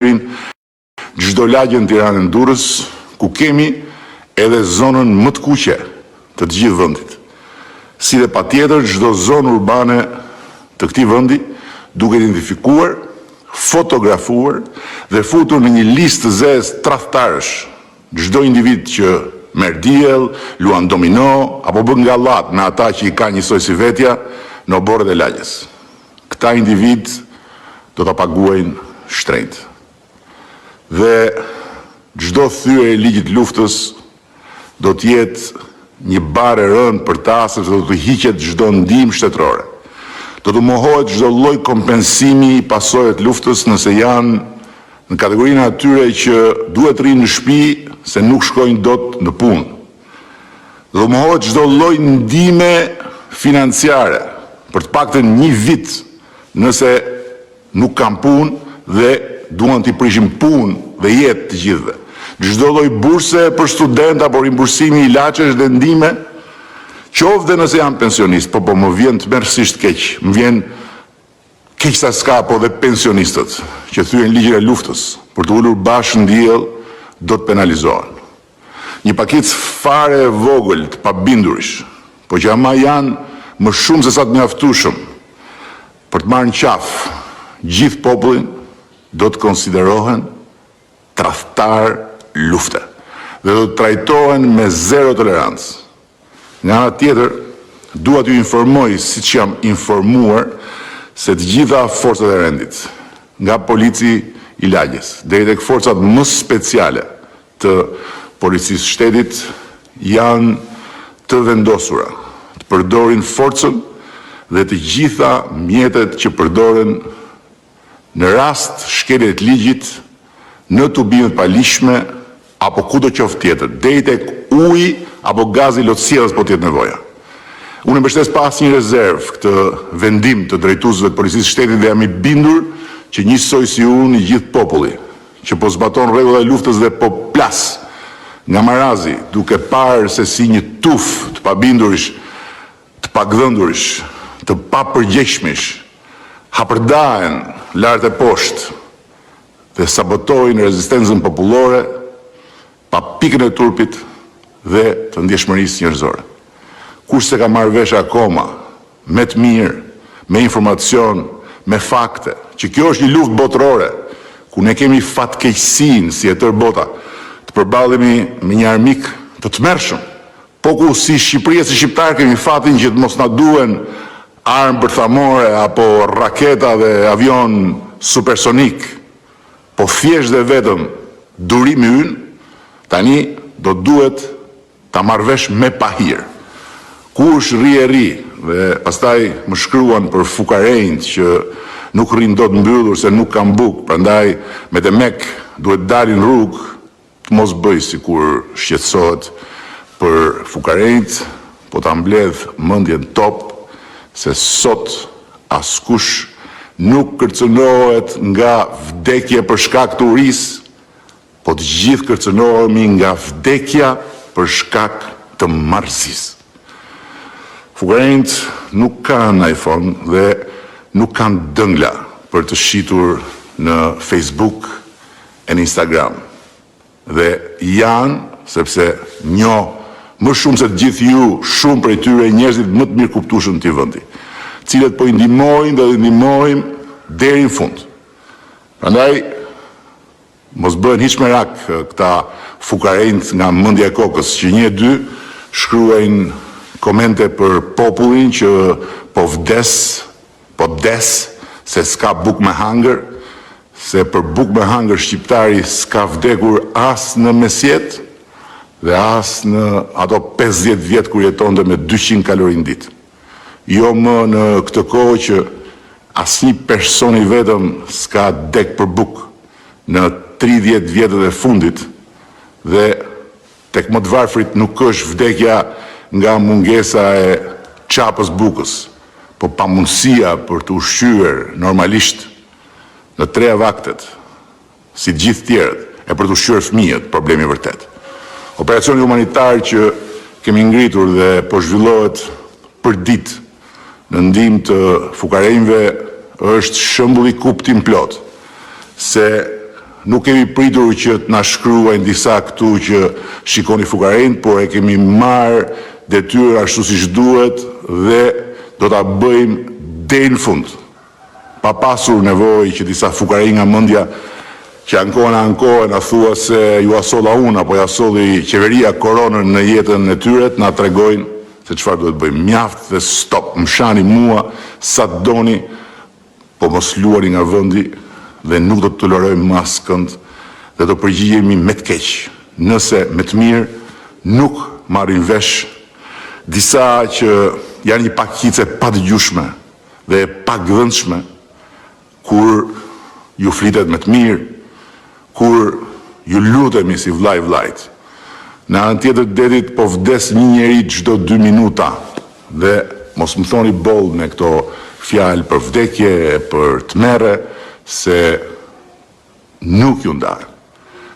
çdo lagje në Tiranën e Durrës, ku kemi edhe zonën më të kuqe të gjithë vendit. Si dhe patjetër çdo zonë urbane të këtij vendi duke identifikuar, fotografuar dhe futur në një listë të zezë tradhtarësh çdo individ që merr diell, luan domino apo bën gallat me ata që i kanë njësoj si vetja në oborret e lagjes. Këta individ do ta paguajnë shtrenjtë. Dhe çdo thyrje e ligjit luftës do të jetë një barë e rënd për ta, sepse do të hiqet çdo ndihmë shtetërore. Do të mohohet çdo lloj kompensimi i pasojave të luftës nëse janë në kategorinë atyre që duhet rinë në shtëpi se nuk shkojnë dot në punë. Do të mohohet çdo lloj ndihme financiare për të paktën një vit nëse nuk kanë punë dhe duan t'i prishim punë dhe jetë të gjithëve. Çdo lloj burse për studenta, por rimbursimi i ilaçesh dhe ndihme, qoftë nëse janë pensionist, po më vjen tmerrsisht keq. Më vjen keq sa s'ka, po dhe pensionistët që thyen ligjin e luftës për të ulur bashkë në diell do të penalizohen. Një pakicë fare e vogël të pabindurish, po që ama janë më shumë se sa të mjaftueshëm për të marrë në qafë gjithë popullin, do të konsiderohen tradhtar lufte dhe do të trajtohen me zero tolerancë. Nga ana tjetër, dua t'ju informoj, siç jam informuar, se të gjitha forcat e rendit, nga polici i lagjes deri tek forcat më speciale të policisë shtetit, janë të vendosura të përdorin forcën dhe të gjitha mjetet që përdoren në rast shkelje të ligjit në tubimet palishme apo kudo qoftë tjetër, deri tek uji apo gazi lotësierës po të jetë nevoja. Unë mbështes pa asnjë rezervë këtë vendim të drejtuesve të policisë së shtetit dhe jam i bindur që njësoj si unë i gjithë populli që po zbaton rregullat e luftës dhe po plas nga marazi duke parë se si një tufë të pabindurish, të pagdhëndurish, të papërgjegjshmish hapërdahen lart e poshtë dhe sabotojnë rezistencën popullore pa pikën e turpit dhe të ndjeshmërisë njerëzore. Kush se ka marrë vesh akoma me të mirë, me informacion, me fakte, që kjo është një luftë botërore, ku ne kemi fatkeqësinë si e tërë bota të përballemi me një armik të tmerrshëm, po ku si Shqipëria si shqiptar kemi fatin që të mos na duhen armë bërthamore apo raketa dhe avion supersonik, po thjesht dhe vetëm durimi ynë, tani do duhet ta marrë vesh me pahir. Kush rri e rri dhe pastaj më shkruan për fukarejnë që nuk rrin dot mbyllur se nuk kanë bukë, prandaj me të mek duhet dalin rrugë, të mos bëj sikur shqetësohet për fukarejnë, po ta mbledh mendjen top se sot askush nuk kërcënohet nga vdekje për shkak të urisë, po të gjithë kërcënohemi nga vdekja për shkak të marrësisë. Fukarejnët nuk kanë iPhone dhe nuk kanë dëngla për të shitur në Facebook e në Instagram. Dhe janë, sepse njoh më shumë se të gjithë ju, shumë prej tyre njerëzit më të mirë kuptueshëm të vendi, cilët po i ndihmojnë dhe ndihmojmë deri në fund. Prandaj mos bëhen hiç merak këta fukarejnët nga mendja e kokës që një e dy shkruajnë komente për popullin që po vdes se s'ka bukë me hangër, se për bukë me hangër shqiptari s'ka vdekur as në mesjet dhe as në ato 50 vjet kur jetonte me 200 kalori në ditë. Jo më në këtë kohë që asnjë person i vetëm s'ka dek për bukë në 30 vjetët e fundit dhe tek më të varfrit nuk është vdekja nga mungesa e çapës bukës, po pamundësia për të ushqyer normalisht në 3 vaktet, si të gjithë tjerët, e për të ushqyer fëmijët, problemi vërtet. Operacioni humanitar që kemi ngritur dhe po zhvillohet për ditë në ndihmë të fukarejnëve është shembull i kuptim plot se nuk kemi pritur që të na shkruajnë disa këtu që shikoni fukarinë, por e kemi marrë detyrën ashtu siç duhet dhe do ta bëjmë deri në fund. Pa pasur nevojë që disa fukari nga mendja që ankohen a thua se ju asolla unë apo ja solli qeveria koronën në jetën e tyre, na tregojnë se çfarë duhet bëjmë. Mjaft dhe stop, më shani mua sa të doni, po mos luani nga vendi dhe nuk do të tolerojmë më askënd dhe do përgjigjemi me të keq. Nëse me të mirë nuk marrin vesh disa që janë një pakice pa dëgjueshme dhe pa gëndshme kur ju flitet me të mirë, kur ju lutemi si vllajt. Në anën tjetër të detit po vdes një njeri çdo 2 minuta dhe mos më thoni boll me këto fjalë për vdekje, për tmerre, se nuk ju ndan.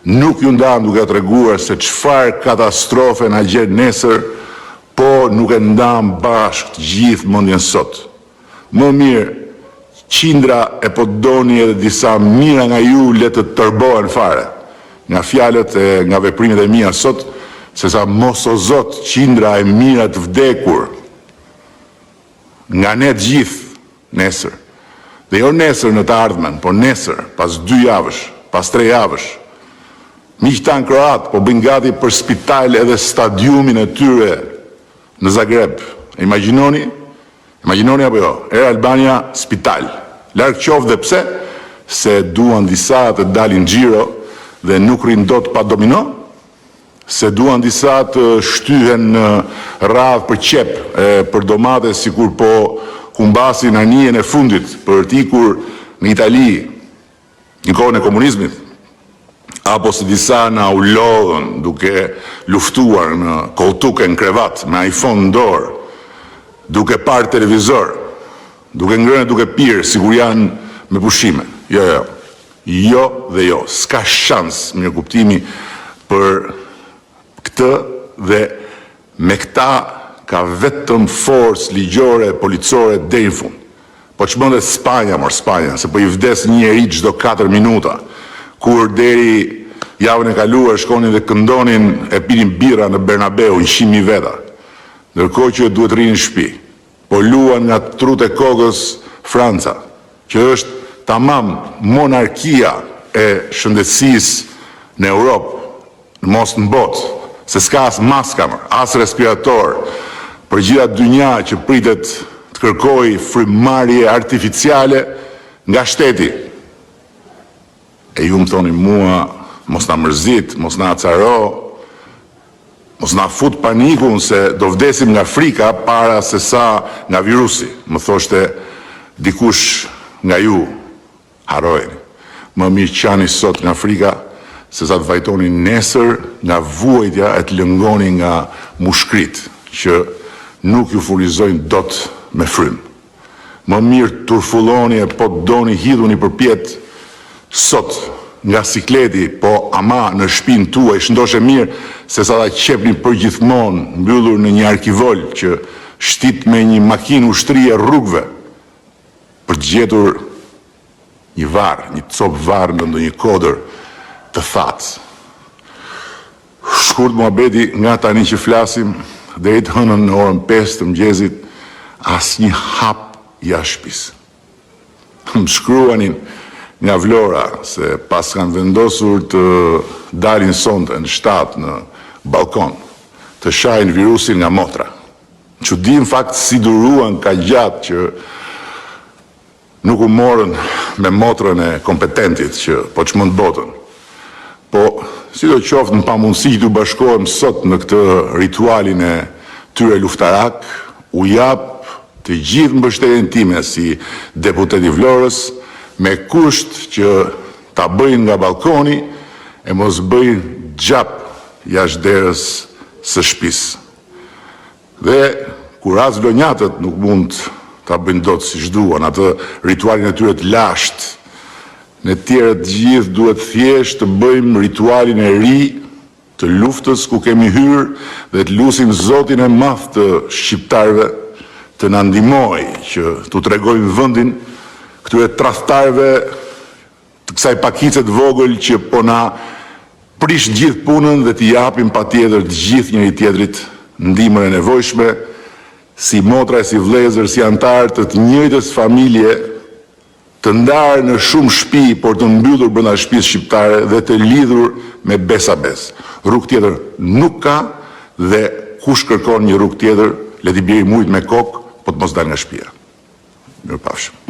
Nuk ju ndan duke treguar se çfarë katastrofe na gjen nesër, po nuk e ndan bashkë të gjithë mendjen sot. Më mirë qindra e po doni edhe disa mira nga ju le të tërbohen fare nga fjalët e nga veprimet e mia sot, sesa mos o zot qindra e mira të vdekur nga ne të gjithë nesër. Dhe jo nesër në të ardhmen, por nesër, pas 2 javësh, pas 3 javësh. Miqtan kroat po bëjnë gati për spital edhe stadiumin e tyre në Zagreb. Imagjinoni apo jo, Air Albania spital. Larg qoftë dhe pse, se duan disa të dalin xhiro dhe nuk rrin dot pa domino, se duan disa të shtyhen në radhë për qep, për domate, sikur po humbasin anien e fundit për të ikur në Itali në kohën e komunizmit, apo se disa na u lodhën duke luftuar në koltuke në krevat me iPhone në dorë, duke parë televizor, duke ngrënë, duke pirë, sigur janë me pushime. Jo dhe jo. S'ka shans mirë kuptimi për këtë dhe me këta ka vetëm forcë ligjore, policore deri në fund. Po çmendet Spanja, se po I vdes një njeri çdo 4 minuta, kur deri javën e kaluar shkonin dhe këndonin e pinin birra në Bernabeu 100.000 veta. Ndërkohë që duhet rrinë në shtëpi. Po luan nga trut e kokës Franca, që është tamam monarkia e shëndetësisë në Europë, në mos në botë, se s'ka as maska, as respirator, për gjitha dynja që pritet të kërkoj frymarrje artificiale nga shteti. E ju më thoni mua, mos na mërzit, mos na acaro, mos na fut panikun se do vdesim nga frika para se sa nga virusi. Më thoshte dikush nga ju, harrojeni. Më mirë qani sot nga frika se sa të vajtoni nesër nga vuajtja e të lëngoni nga mushkrit që nuk ju furnizojnë dot me frym. Më mirë turfulloni e po doni hidhuni përpjet sot nga sikleti, po ama në shtëpinë tuaj shndoshe mirë, se sa ta qepni përgjithmonë mbyllur në një arkivol që shtit me një makinë ushtrie rrugëve për të gjetur një varr, një copë varr në ndonjë kodër të thatë. Shkurt muhabeti, nga tani që flasim, deri të hënën në orën 5 të mëngjesit, asnjë hap jashtë shtëpisë. Më shkruanin nga Vlora, se pas kanë vendosur të dalin sonte në 7 në balkon, të shajnë virusin nga motra. Që di në fakt si duruan ka gjatë që nuk u morën me motrën e kompetentit që po çmend botën. Po, si do qoftë në pamundësi të bashkohem sot në këtë ritualin e tyre luftarak, u jap të gjithë mbështetjen time si deputet I Vlorës, me kusht që ta bëjnë nga balkoni e mos bëjnë gjap jashtë derës së shtëpisë. Dhe kur as vlonjatët nuk mund ta bëjnë dot siç duan, atë ritualin e tyre të lashtë, ne tjerët gjithë duhet thjesht të bëjmë ritualin e ri të luftës ku kemi hyrë dhe të lutim Zotin e Madh të shqiptarëve të na ndihmojë që t'u tregojmë vendin këtyre tradhtarëve të kësaj pakice të vogël që po na prish gjithë punën dhe t'i japim patjetër të gjithë njëri tjetrit ndihmën e nevojshme, si motra e si vëllezër, si antar të të njëjtës familje, të ndarë në shumë shtëpi, por të mbyllur brenda shtëpisë shqiptare dhe të lidhur me besabes. Rrugë tjetër nuk ka dhe kush kërkon një rrugë tjetër, le t'i bjerë mujt me kokë, po të mos dalë nga shtëpia. Mirupafshim.